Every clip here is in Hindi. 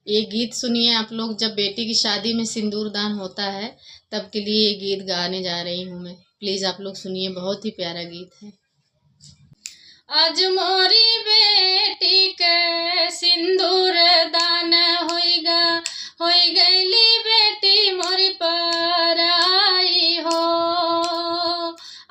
ये गीत सुनिए आप लोग, जब बेटी की शादी में सिंदूर दान होता है तब के लिए ये गीत गाने जा रही हूँ मैं। प्लीज आप लोग सुनिए, बहुत ही प्यारा गीत है। आज मोरी बेटी के सिंदूर दान होइगा, होई गईली बेटी मोरी पराई हो।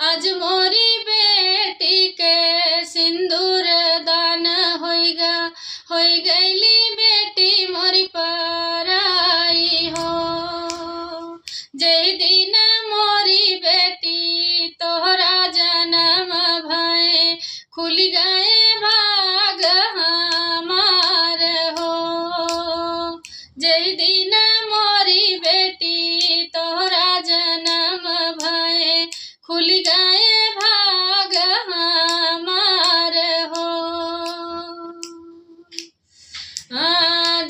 आज मोरी बेटी के सिंदूर दान होइगा, होई गईली बेटी मोरी पराई हो। जय दिन मोरी बेटी तोहरा जन्म भय, खुल गए भाग हमार हो। जय दिन मोरी बेटी तोहरा जन्म भय, खुल गए भाग हमार हो।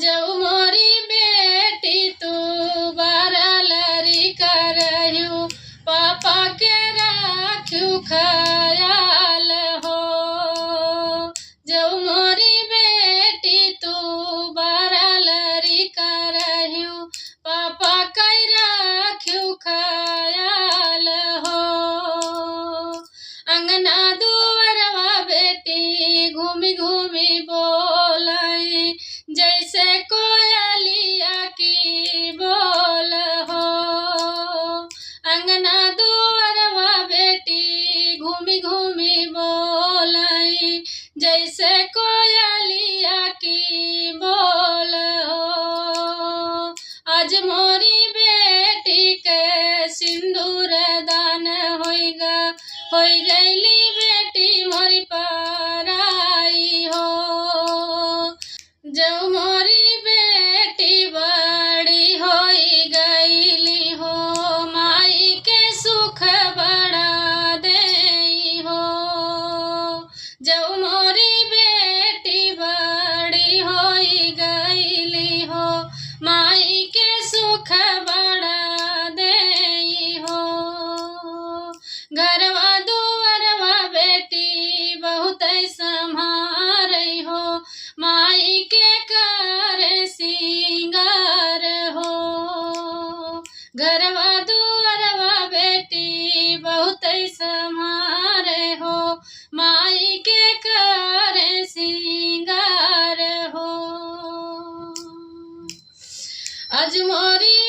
जब मोरी बेटी तू बरलरी करहु, पापा के राखू ख्याल हो। जब मोरी बेटी तू बरलरी करहु, पापा के राखू ख्याल हो। अंगना दुआरवा बेटी घूमी घूमी बोलाई, जैसे कोयलिया की बोल हो। अंगना दुआरवा बेटी घूमी घूमी बोलाई, जैसे कोयलिया की बोल हो। आज मोरी बेटी के सिंदूर दान होइगा, होई गईली बेटी मोरी पराई हो। जब मोरी बेटी बड़ी होई गईली हो, माई के सुख बड़ा देई हो। जब मोरी बेटी बड़ी होई गईली हो, माई के सुख बड़ा देई हो। घरवा दुआरवा बेटी बहुत संभारई हो, माई के कर सिंगार हो। घरवा दुआरवा बेटी बहुत संभारे हो, माई के कर सिंगार हो। आज मोरी